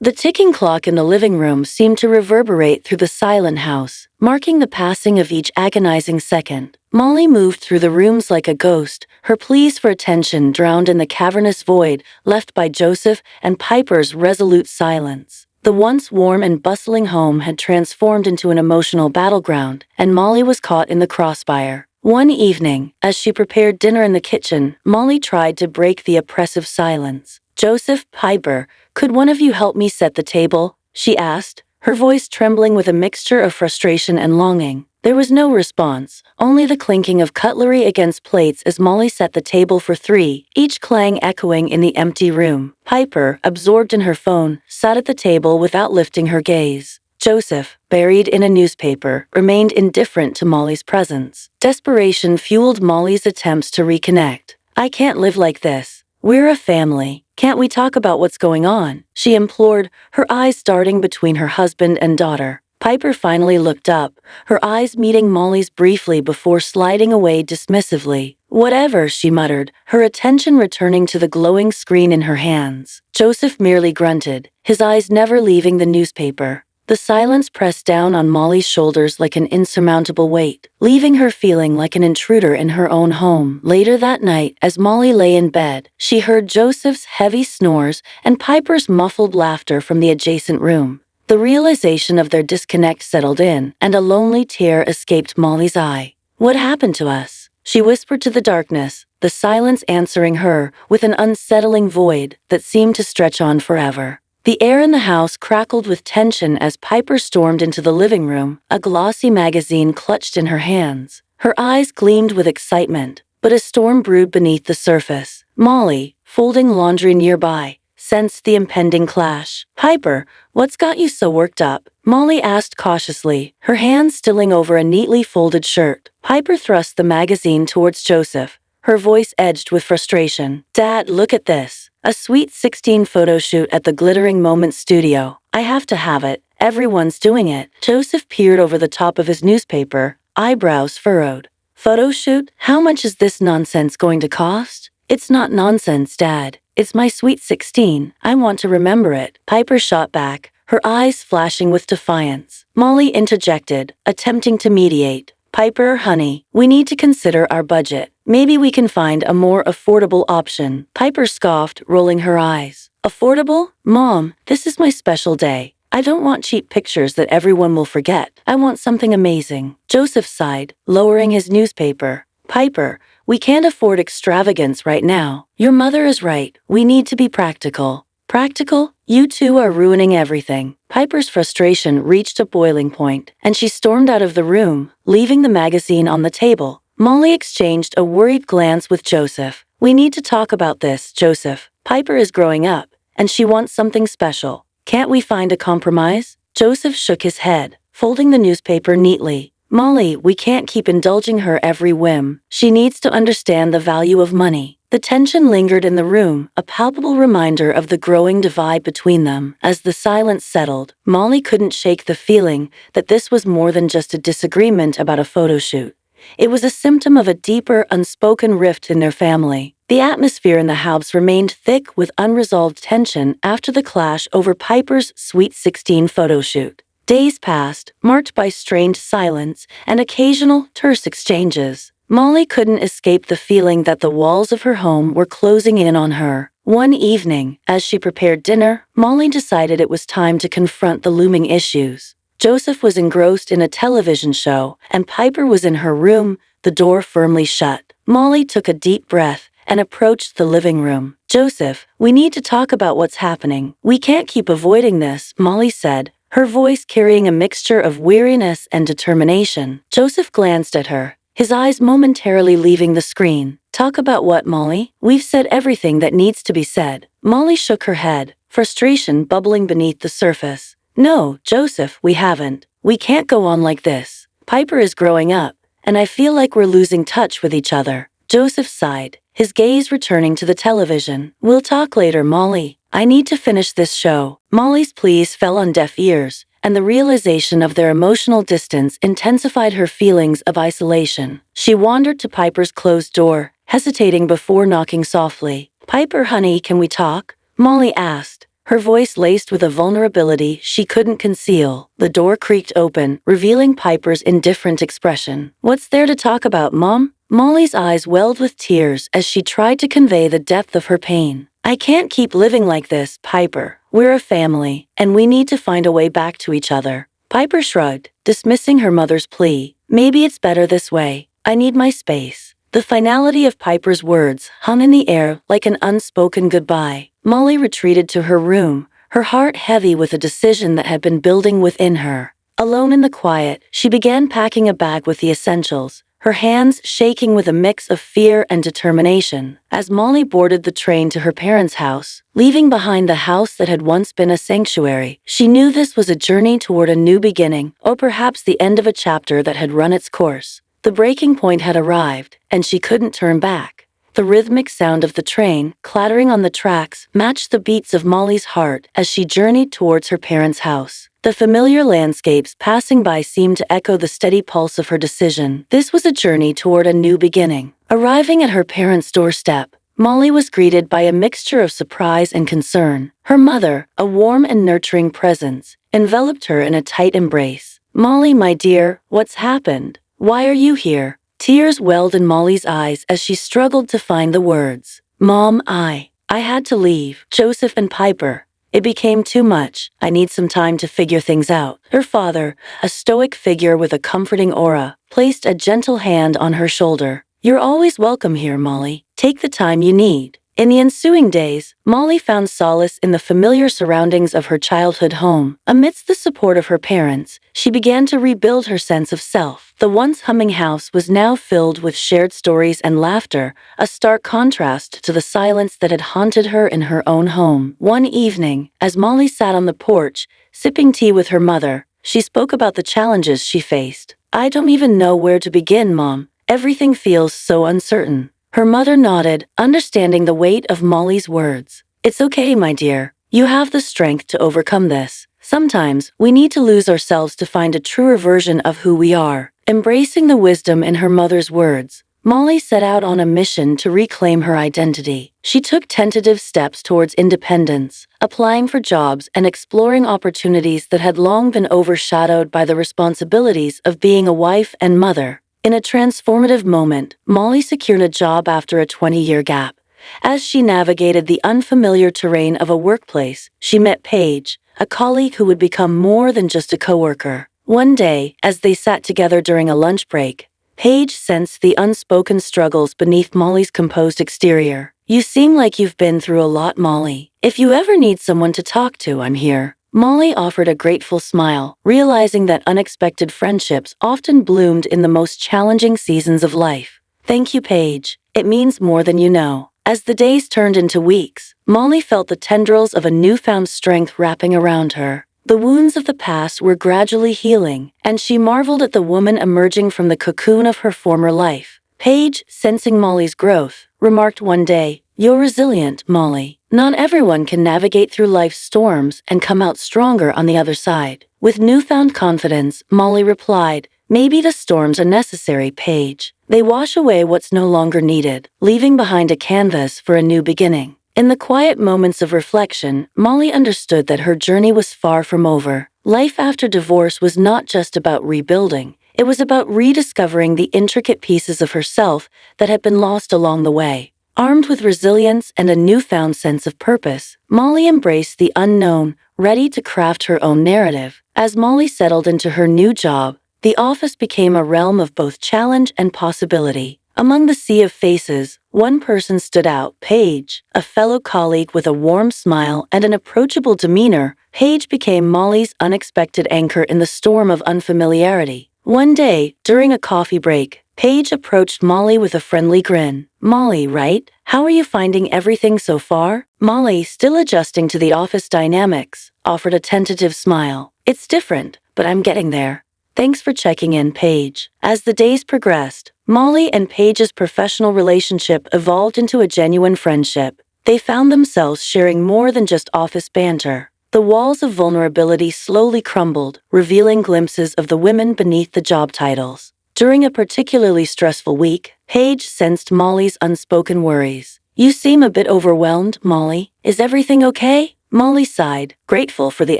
The ticking clock in the living room seemed to reverberate through the silent house, marking the passing of each agonizing second. Molly moved through the rooms like a ghost, her pleas for attention drowned in the cavernous void left by Joseph and Piper's resolute silence. The once warm and bustling home had transformed into an emotional battleground, and Molly was caught in the crossfire. One evening, as she prepared dinner in the kitchen, Molly tried to break the oppressive silence. "Joseph, Piper, could one of you help me set the table?" she asked, her voice trembling with a mixture of frustration and longing. There was no response, only the clinking of cutlery against plates as Molly set the table for three, each clang echoing in the empty room. Piper, absorbed in her phone, sat at the table without lifting her gaze. Joseph, buried in a newspaper, remained indifferent to Molly's presence. Desperation fueled Molly's attempts to reconnect. "I can't live like this. We're a family. Can't we talk about what's going on?" she implored, her eyes darting between her husband and daughter. Piper finally looked up, her eyes meeting Molly's briefly before sliding away dismissively. "Whatever," she muttered, her attention returning to the glowing screen in her hands. Joseph merely grunted, his eyes never leaving the newspaper. The silence pressed down on Molly's shoulders like an insurmountable weight, leaving her feeling like an intruder in her own home. Later that night, as Molly lay in bed, she heard Joseph's heavy snores and Piper's muffled laughter from the adjacent room. The realization of their disconnect settled in, and a lonely tear escaped Molly's eye. "What happened to us?" she whispered to the darkness, the silence answering her with an unsettling void that seemed to stretch on forever. The air in the house crackled with tension as Piper stormed into the living room, a glossy magazine clutched in her hands. Her eyes gleamed with excitement, but a storm brewed beneath the surface. Molly, folding laundry nearby, sensed the impending clash. "Piper, what's got you so worked up?" Molly asked cautiously, her hands stilling over a neatly folded shirt. Piper thrust the magazine towards Joseph, her voice edged with frustration. "Dad, look at this. A Sweet 16 photo shoot at the Glittering Moments studio. I have to have it. Everyone's doing it." Joseph peered over the top of his newspaper, eyebrows furrowed. "Photo shoot? How much is this nonsense going to cost?" "It's not nonsense, Dad. It's my Sweet 16. I want to remember it." Piper shot back, her eyes flashing with defiance. Molly interjected, attempting to mediate. "Piper, honey, we need to consider our budget. Maybe we can find a more affordable option." Piper scoffed, rolling her eyes. "Affordable? Mom, this is my special day. I don't want cheap pictures that everyone will forget. I want something amazing." Joseph sighed, lowering his newspaper. "Piper, we can't afford extravagance right now. Your mother is right. We need to be practical." "Practical? You two are ruining everything." Piper's frustration reached a boiling point, and she stormed out of the room, leaving the magazine on the table. Molly exchanged a worried glance with Joseph. "We need to talk about this, Joseph. Piper is growing up, and she wants something special. Can't we find a compromise?" Joseph shook his head, folding the newspaper neatly. "Molly, we can't keep indulging her every whim. She needs to understand the value of money." The tension lingered in the room, a palpable reminder of the growing divide between them. As the silence settled, Molly couldn't shake the feeling that this was more than just a disagreement about a photo shoot. It was a symptom of a deeper, unspoken rift in their family. The atmosphere in the house remained thick with unresolved tension after the clash over Piper's Sweet 16 photo shoot. Days passed, marked by strained silence and occasional, terse exchanges. Molly couldn't escape the feeling that the walls of her home were closing in on her. One evening, as she prepared dinner, Molly decided it was time to confront the looming issues. Joseph was engrossed in a television show, and Piper was in her room, the door firmly shut. Molly took a deep breath and approached the living room. "Joseph, we need to talk about what's happening. We can't keep avoiding this," Molly said, her voice carrying a mixture of weariness and determination. Joseph glanced at her, his eyes momentarily leaving the screen. "Talk about what, Molly? We've said everything that needs to be said." Molly shook her head, frustration bubbling beneath the surface. "No, Joseph, we haven't. We can't go on like this. Piper is growing up, and I feel like we're losing touch with each other." Joseph sighed, his gaze returning to the television. "We'll talk later, Molly. I need to finish this show." Molly's pleas fell on deaf ears, and the realization of their emotional distance intensified her feelings of isolation. She wandered to Piper's closed door, hesitating before knocking softly. "Piper, honey, can we talk?" Molly asked, her voice laced with a vulnerability she couldn't conceal. The door creaked open, revealing Piper's indifferent expression. "What's there to talk about, Mom?" Molly's eyes welled with tears as she tried to convey the depth of her pain. "I can't keep living like this, Piper. We're a family, and we need to find a way back to each other." Piper shrugged, dismissing her mother's plea. "Maybe it's better this way. I need my space." The finality of Piper's words hung in the air like an unspoken goodbye. Molly retreated to her room, her heart heavy with a decision that had been building within her. Alone in the quiet, she began packing a bag with the essentials, her hands shaking with a mix of fear and determination. As Molly boarded the train to her parents' house, leaving behind the house that had once been a sanctuary, she knew this was a journey toward a new beginning, or perhaps the end of a chapter that had run its course. The breaking point had arrived, and she couldn't turn back. The rhythmic sound of the train, clattering on the tracks, matched the beats of Molly's heart as she journeyed towards her parents' house. The familiar landscapes passing by seemed to echo the steady pulse of her decision. This was a journey toward a new beginning. Arriving at her parents' doorstep, Molly was greeted by a mixture of surprise and concern. Her mother, a warm and nurturing presence, enveloped her in a tight embrace. "Molly, my dear, what's happened? Why are you here?" Tears welled in Molly's eyes as she struggled to find the words. "Mom, I had to leave Joseph and Piper. It became too much. I need some time to figure things out." Her father, a stoic figure with a comforting aura, placed a gentle hand on her shoulder. "You're always welcome here, Molly. Take the time you need." In the ensuing days, Molly found solace in the familiar surroundings of her childhood home. Amidst the support of her parents, she began to rebuild her sense of self. The once humming house was now filled with shared stories and laughter, a stark contrast to the silence that had haunted her in her own home. One evening, as Molly sat on the porch, sipping tea with her mother, she spoke about the challenges she faced. "I don't even know where to begin, Mom. Everything feels so uncertain." Her mother nodded, understanding the weight of Molly's words. "It's okay, my dear. You have the strength to overcome this. Sometimes, we need to lose ourselves to find a truer version of who we are." Embracing the wisdom in her mother's words, Molly set out on a mission to reclaim her identity. She took tentative steps towards independence, applying for jobs and exploring opportunities that had long been overshadowed by the responsibilities of being a wife and mother. In a transformative moment, Molly secured a job after a 20-year gap. As she navigated the unfamiliar terrain of a workplace, she met Paige, a colleague who would become more than just a coworker. One day, as they sat together during a lunch break, Paige sensed the unspoken struggles beneath Molly's composed exterior. "You seem like you've been through a lot, Molly. If you ever need someone to talk to, I'm here." Molly offered a grateful smile, realizing that unexpected friendships often bloomed in the most challenging seasons of life. "Thank you, Paige. It means more than you know." As the days turned into weeks, Molly felt the tendrils of a newfound strength wrapping around her. The wounds of the past were gradually healing, and she marveled at the woman emerging from the cocoon of her former life. Paige, sensing Molly's growth, remarked one day, "You're resilient, Molly. Not everyone can navigate through life's storms and come out stronger on the other side." With newfound confidence, Molly replied, "Maybe the storms are necessary, Paige. They wash away what's no longer needed, leaving behind a canvas for a new beginning." In the quiet moments of reflection, Molly understood that her journey was far from over. Life after divorce was not just about rebuilding. It was about rediscovering the intricate pieces of herself that had been lost along the way. Armed with resilience and a newfound sense of purpose, Molly embraced the unknown, ready to craft her own narrative. As Molly settled into her new job, the office became a realm of both challenge and possibility. Among the sea of faces, one person stood out, Paige, a fellow colleague with a warm smile and an approachable demeanor. Paige became Molly's unexpected anchor in the storm of unfamiliarity. One day, during a coffee break, Paige approached Molly with a friendly grin. "Molly, right? How are you finding everything so far?" Molly, still adjusting to the office dynamics, offered a tentative smile. "It's different, but I'm getting there. Thanks for checking in, Paige." As the days progressed, Molly and Paige's professional relationship evolved into a genuine friendship. They found themselves sharing more than just office banter. The walls of vulnerability slowly crumbled, revealing glimpses of the women beneath the job titles. During a particularly stressful week, Paige sensed Molly's unspoken worries. "You seem a bit overwhelmed, Molly. Is everything okay?" Molly sighed, grateful for the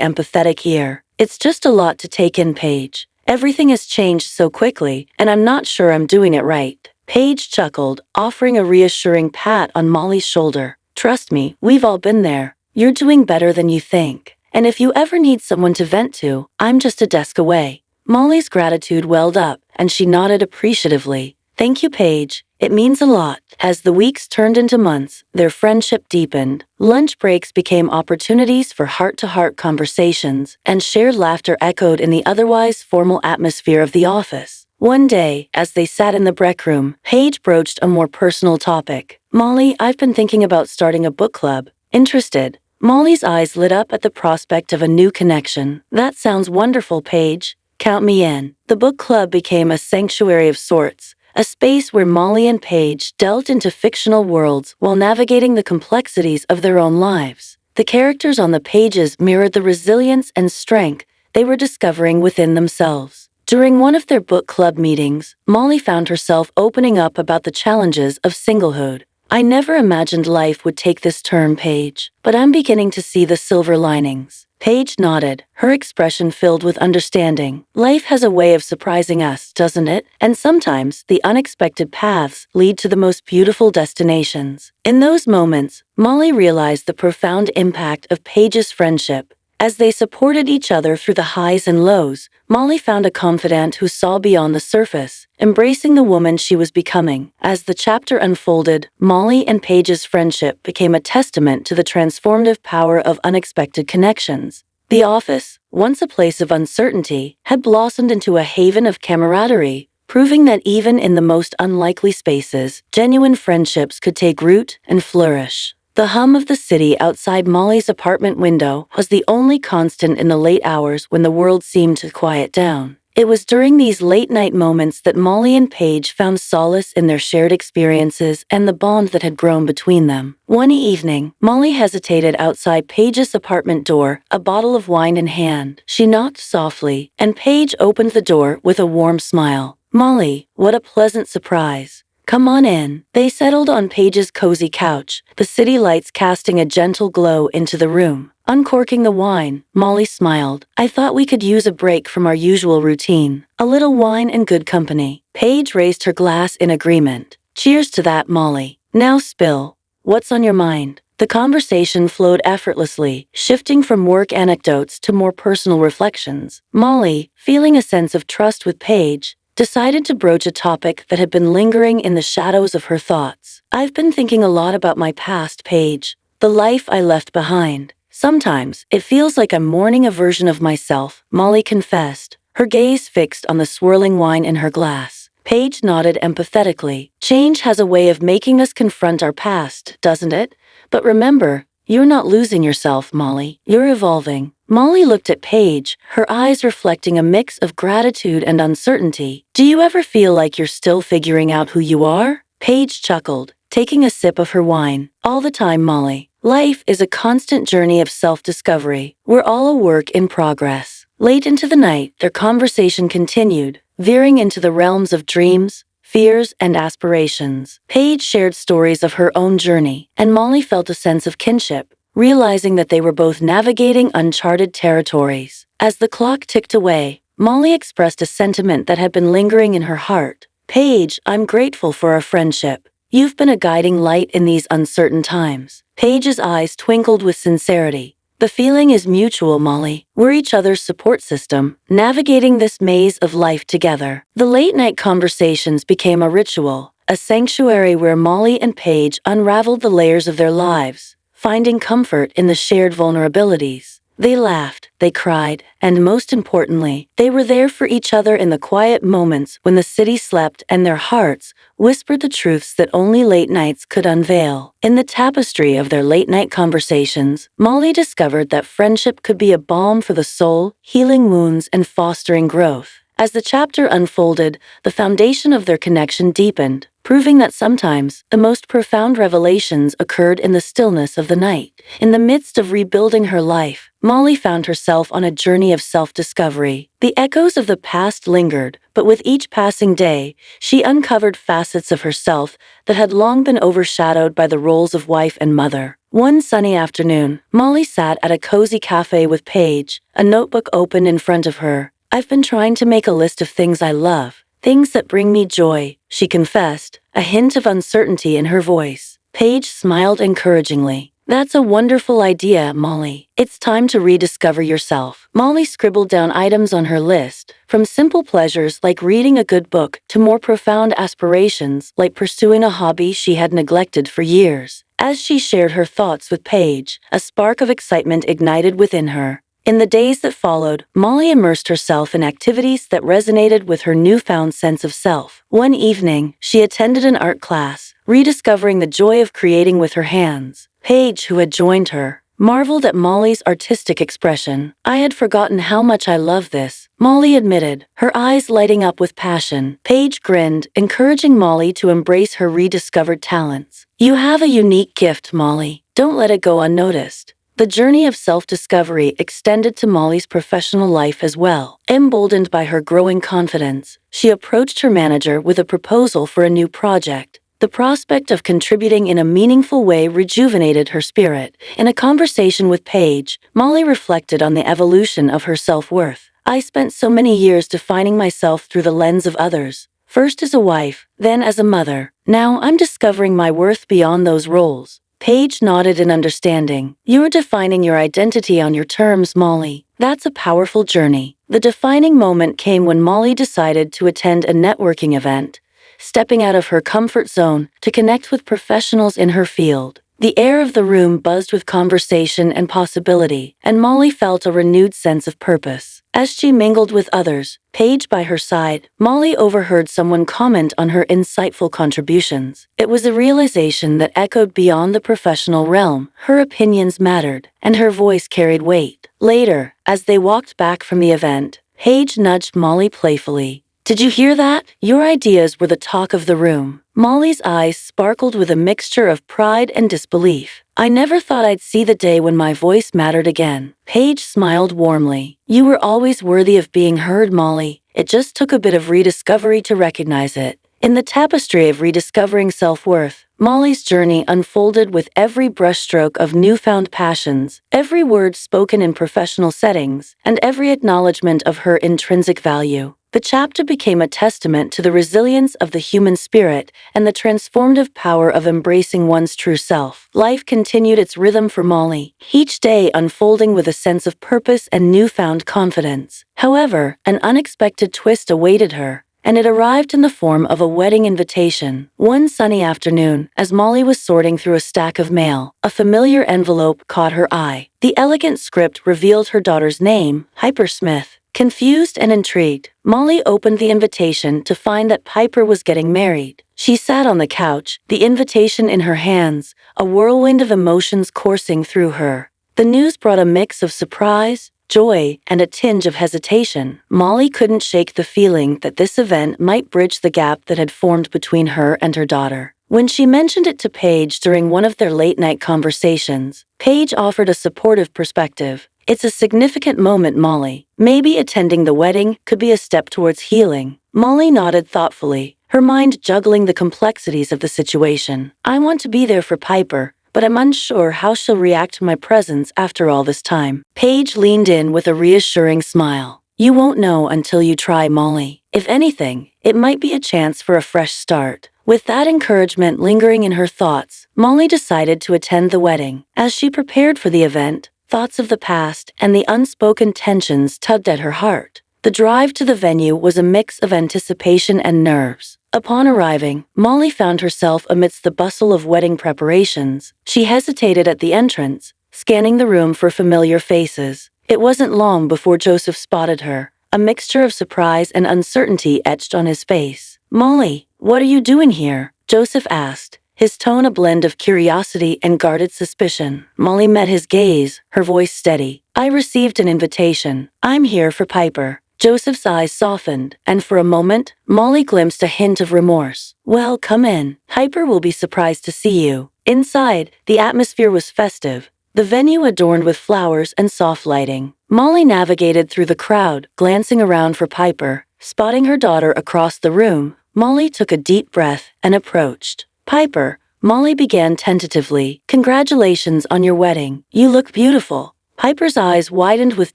empathetic ear. It's just a lot to take in, Paige. Everything has changed so quickly, and I'm not sure I'm doing it right. Paige chuckled, offering a reassuring pat on Molly's shoulder. Trust me, we've all been there. You're doing better than you think. And if you ever need someone to vent to, I'm just a desk away. Molly's gratitude welled up, and she nodded appreciatively. Thank you, Paige. It means a lot. As the weeks turned into months, their friendship deepened. Lunch breaks became opportunities for heart-to-heart conversations, and shared laughter echoed in the otherwise formal atmosphere of the office. One day, as they sat in the break room, Paige broached a more personal topic. Molly, I've been thinking about starting a book club. Interested? Molly's eyes lit up at the prospect of a new connection. That sounds wonderful, Paige. Count me in. The book club became a sanctuary of sorts, a space where Molly and Paige delved into fictional worlds while navigating the complexities of their own lives. The characters on the pages mirrored the resilience and strength they were discovering within themselves. During one of their book club meetings, Molly found herself opening up about the challenges of singlehood. I never imagined life would take this turn, Paige, but I'm beginning to see the silver linings. Paige nodded, her expression filled with understanding. Life has a way of surprising us, doesn't it? And sometimes the unexpected paths lead to the most beautiful destinations. In those moments, Molly realized the profound impact of Paige's friendship. As they supported each other through the highs and lows, Molly found a confidant who saw beyond the surface, embracing the woman she was becoming. As the chapter unfolded, Molly and Paige's friendship became a testament to the transformative power of unexpected connections. The office, once a place of uncertainty, had blossomed into a haven of camaraderie, proving that even in the most unlikely spaces, genuine friendships could take root and flourish. The hum of the city outside Molly's apartment window was the only constant in the late hours when the world seemed to quiet down. It was during these late-night moments that Molly and Paige found solace in their shared experiences and the bond that had grown between them. One evening, Molly hesitated outside Paige's apartment door, a bottle of wine in hand. She knocked softly, and Paige opened the door with a warm smile. "Molly, what a pleasant surprise. Come on in." They settled on Paige's cozy couch, the city lights casting a gentle glow into the room. Uncorking the wine, Molly smiled. "I thought we could use a break from our usual routine. A little wine and good company." Paige raised her glass in agreement. "Cheers to that, Molly. Now spill. What's on your mind?" The conversation flowed effortlessly, shifting from work anecdotes to more personal reflections. Molly, feeling a sense of trust with Paige, decided to broach a topic that had been lingering in the shadows of her thoughts. "I've been thinking a lot about my past, Paige. The life I left behind. Sometimes, it feels like I'm mourning a version of myself," Molly confessed, her gaze fixed on the swirling wine in her glass. Paige nodded empathetically. "Change has a way of making us confront our past, doesn't it? But remember, you're not losing yourself, Molly. You're evolving." Molly looked at Paige, her eyes reflecting a mix of gratitude and uncertainty. "Do you ever feel like you're still figuring out who you are?" Paige chuckled, taking a sip of her wine. "All the time, Molly. Life is a constant journey of self-discovery. We're all a work in progress." Late into the night, their conversation continued, veering into the realms of dreams, fears, and aspirations. Paige shared stories of her own journey, and Molly felt a sense of kinship, realizing that they were both navigating uncharted territories. As the clock ticked away, Molly expressed a sentiment that had been lingering in her heart. "Paige, I'm grateful for our friendship. You've been a guiding light in these uncertain times." Paige's eyes twinkled with sincerity. "The feeling is mutual, Molly. We're each other's support system, navigating this maze of life together." The late-night conversations became a ritual, a sanctuary where Molly and Paige unraveled the layers of their lives, finding comfort in the shared vulnerabilities. They laughed, they cried, and most importantly, they were there for each other in the quiet moments when the city slept and their hearts whispered the truths that only late nights could unveil. In the tapestry of their late-night conversations, Molly discovered that friendship could be a balm for the soul, healing wounds and fostering growth. As the chapter unfolded, the foundation of their connection deepened, proving that sometimes the most profound revelations occurred in the stillness of the night. In the midst of rebuilding her life, Molly found herself on a journey of self-discovery. The echoes of the past lingered, but with each passing day, she uncovered facets of herself that had long been overshadowed by the roles of wife and mother. One sunny afternoon, Molly sat at a cozy cafe with Paige, a notebook open in front of her. "I've been trying to make a list of things I love, things that bring me joy," she confessed, a hint of uncertainty in her voice. Paige smiled encouragingly. "That's a wonderful idea, Molly. It's time to rediscover yourself." Molly scribbled down items on her list, from simple pleasures like reading a good book to more profound aspirations like pursuing a hobby she had neglected for years. As she shared her thoughts with Paige, a spark of excitement ignited within her. In the days that followed, Molly immersed herself in activities that resonated with her newfound sense of self. One evening, she attended an art class, rediscovering the joy of creating with her hands. Paige, who had joined her, marveled at Molly's artistic expression. "I had forgotten how much I love this," Molly admitted, her eyes lighting up with passion. Paige grinned, encouraging Molly to embrace her rediscovered talents. "You have a unique gift, Molly. Don't let it go unnoticed." The journey of self-discovery extended to Molly's professional life as well. Emboldened by her growing confidence, she approached her manager with a proposal for a new project. The prospect of contributing in a meaningful way rejuvenated her spirit. In a conversation with Paige, Molly reflected on the evolution of her self-worth. "I spent so many years defining myself through the lens of others, first as a wife, then as a mother. Now I'm discovering my worth beyond those roles." Paige nodded in understanding. "You're defining your identity on your terms, Molly. That's a powerful journey." The defining moment came when Molly decided to attend a networking event, stepping out of her comfort zone to connect with professionals in her field. The air of the room buzzed with conversation and possibility, and Molly felt a renewed sense of purpose. As she mingled with others, Paige by her side, Molly overheard someone comment on her insightful contributions. It was a realization that echoed beyond the professional realm. Her opinions mattered, and her voice carried weight. Later, as they walked back from the event, Paige nudged Molly playfully. "Did you hear that? Your ideas were the talk of the room." Molly's eyes sparkled with a mixture of pride and disbelief. "I never thought I'd see the day when my voice mattered again." Paige smiled warmly. "You were always worthy of being heard, Molly. It just took a bit of rediscovery to recognize it." In the tapestry of rediscovering self-worth, Molly's journey unfolded with every brushstroke of newfound passions, every word spoken in professional settings, and every acknowledgement of her intrinsic value. The chapter became a testament to the resilience of the human spirit and the transformative power of embracing one's true self. Life continued its rhythm for Molly, each day unfolding with a sense of purpose and newfound confidence. However, an unexpected twist awaited her, and it arrived in the form of a wedding invitation. One sunny afternoon, as Molly was sorting through a stack of mail, a familiar envelope caught her eye. The elegant script revealed her daughter's name, Piper Smith. Confused and intrigued, Molly opened the invitation to find that Piper was getting married. She sat on the couch, the invitation in her hands, a whirlwind of emotions coursing through her. The news brought a mix of surprise, joy, and a tinge of hesitation. Molly couldn't shake the feeling that this event might bridge the gap that had formed between her and her daughter. When she mentioned it to Paige during one of their late-night conversations, Paige offered a supportive perspective. "It's a significant moment, Molly. Maybe attending the wedding could be a step towards healing." Molly nodded thoughtfully, her mind juggling the complexities of the situation. "I want to be there for Piper, but I'm unsure how she'll react to my presence after all this time." Paige leaned in with a reassuring smile. "You won't know until you try, Molly. If anything, it might be a chance for a fresh start." With that encouragement lingering in her thoughts, Molly decided to attend the wedding. As she prepared for the event, thoughts of the past and the unspoken tensions tugged at her heart. The drive to the venue was a mix of anticipation and nerves. Upon arriving, Molly found herself amidst the bustle of wedding preparations. She hesitated at the entrance, scanning the room for familiar faces. It wasn't long before Joseph spotted her, a mixture of surprise and uncertainty etched on his face. "Molly, what are you doing here?" Joseph asked, his tone a blend of curiosity and guarded suspicion. Molly met his gaze, her voice steady. "I received an invitation. I'm here for Piper." Joseph's eyes softened, and for a moment, Molly glimpsed a hint of remorse. "Well, come in. Piper will be surprised to see you." Inside, the atmosphere was festive, the venue adorned with flowers and soft lighting. Molly navigated through the crowd, glancing around for Piper. Spotting her daughter across the room, Molly took a deep breath and approached. "Piper," Molly began tentatively. Congratulations on your wedding. You look beautiful. Piper's eyes widened with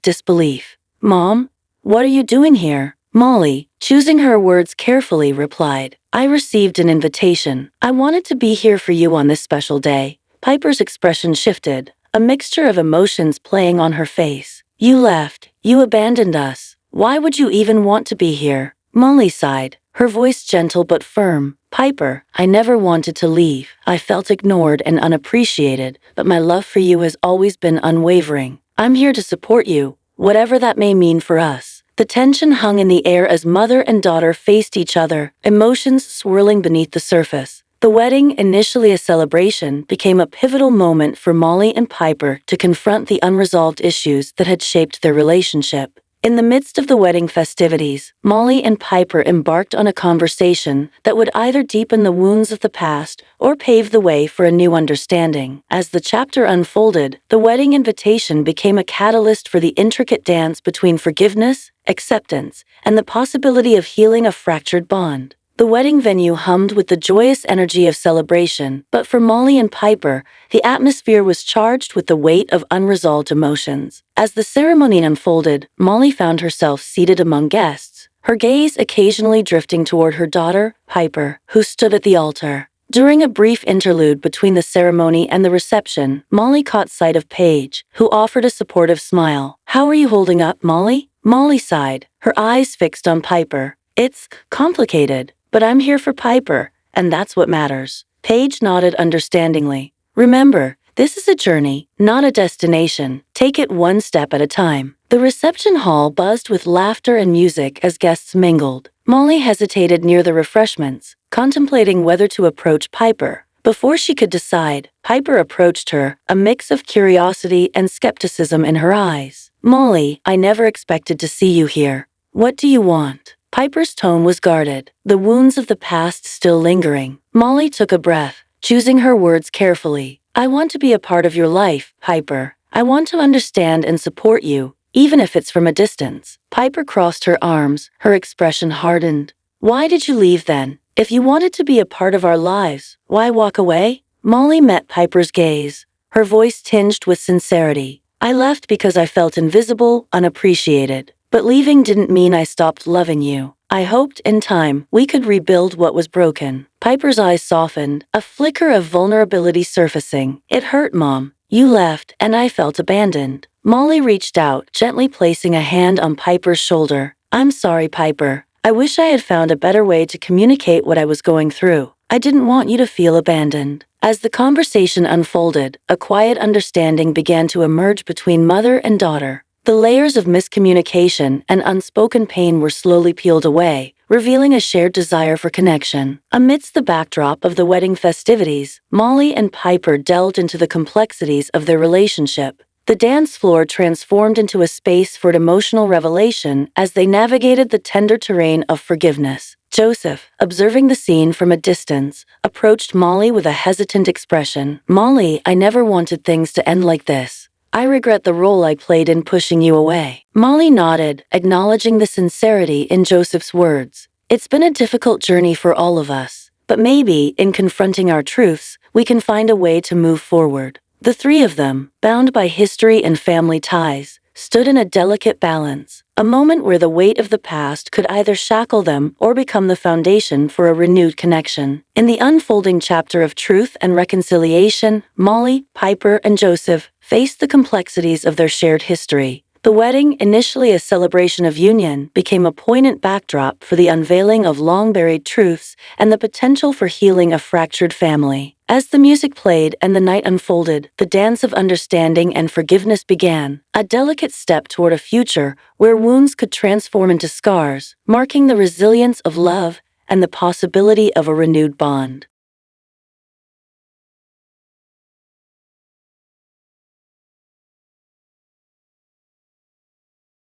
disbelief. Mom? What are you doing here? Molly, choosing her words carefully, replied, I received an invitation. I wanted to be here for you on this special day. Piper's expression shifted, a mixture of emotions playing on her face. You left. You abandoned us. Why would you even want to be here? Molly sighed, her voice gentle but firm. Piper, I never wanted to leave. I felt ignored and unappreciated, but my love for you has always been unwavering. I'm here to support you, whatever that may mean for us. The tension hung in the air as mother and daughter faced each other, emotions swirling beneath the surface. The wedding, initially a celebration, became a pivotal moment for Molly and Piper to confront the unresolved issues that had shaped their relationship. In the midst of the wedding festivities, Molly and Piper embarked on a conversation that would either deepen the wounds of the past or pave the way for a new understanding. As the chapter unfolded, the wedding invitation became a catalyst for the intricate dance between forgiveness, acceptance, and the possibility of healing a fractured bond. The wedding venue hummed with the joyous energy of celebration, but for Molly and Piper, the atmosphere was charged with the weight of unresolved emotions. As the ceremony unfolded, Molly found herself seated among guests, her gaze occasionally drifting toward her daughter, Piper, who stood at the altar. During a brief interlude between the ceremony and the reception, Molly caught sight of Paige, who offered a supportive smile. How are you holding up, Molly? Molly sighed, her eyes fixed on Piper. It's complicated, but I'm here for Piper, and that's what matters. Paige nodded understandingly. Remember, this is a journey, not a destination. Take it one step at a time. The reception hall buzzed with laughter and music as guests mingled. Molly hesitated near the refreshments, contemplating whether to approach Piper. Before she could decide, Piper approached her, a mix of curiosity and skepticism in her eyes. Molly, I never expected to see you here. What do you want? Piper's tone was guarded, the wounds of the past still lingering. Molly took a breath, choosing her words carefully. I want to be a part of your life, Piper. I want to understand and support you, even if it's from a distance. Piper crossed her arms, her expression hardened. Why did you leave then? If you wanted to be a part of our lives, why walk away? Molly met Piper's gaze, her voice tinged with sincerity. I left because I felt invisible, unappreciated. But leaving didn't mean I stopped loving you. I hoped, in time, we could rebuild what was broken. Piper's eyes softened, a flicker of vulnerability surfacing. It hurt, Mom. You left, and I felt abandoned. Molly reached out, gently placing a hand on Piper's shoulder. I'm sorry, Piper. I wish I had found a better way to communicate what I was going through. I didn't want you to feel abandoned. As the conversation unfolded, a quiet understanding began to emerge between mother and daughter. The layers of miscommunication and unspoken pain were slowly peeled away, revealing a shared desire for connection. Amidst the backdrop of the wedding festivities, Molly and Piper delved into the complexities of their relationship. The dance floor transformed into a space for emotional revelation as they navigated the tender terrain of forgiveness. Joseph, observing the scene from a distance, approached Molly with a hesitant expression. Molly, I never wanted things to end like this. I regret the role I played in pushing you away. Molly nodded, acknowledging the sincerity in Joseph's words. It's been a difficult journey for all of us, but maybe, in confronting our truths, we can find a way to move forward. The three of them, bound by history and family ties, stood in a delicate balance, a moment where the weight of the past could either shackle them or become the foundation for a renewed connection. In the unfolding chapter of truth and reconciliation, Molly, Piper, and Joseph faced the complexities of their shared history. The wedding, initially a celebration of union, became a poignant backdrop for the unveiling of long-buried truths and the potential for healing a fractured family. As the music played and the night unfolded, the dance of understanding and forgiveness began, a delicate step toward a future where wounds could transform into scars, marking the resilience of love and the possibility of a renewed bond.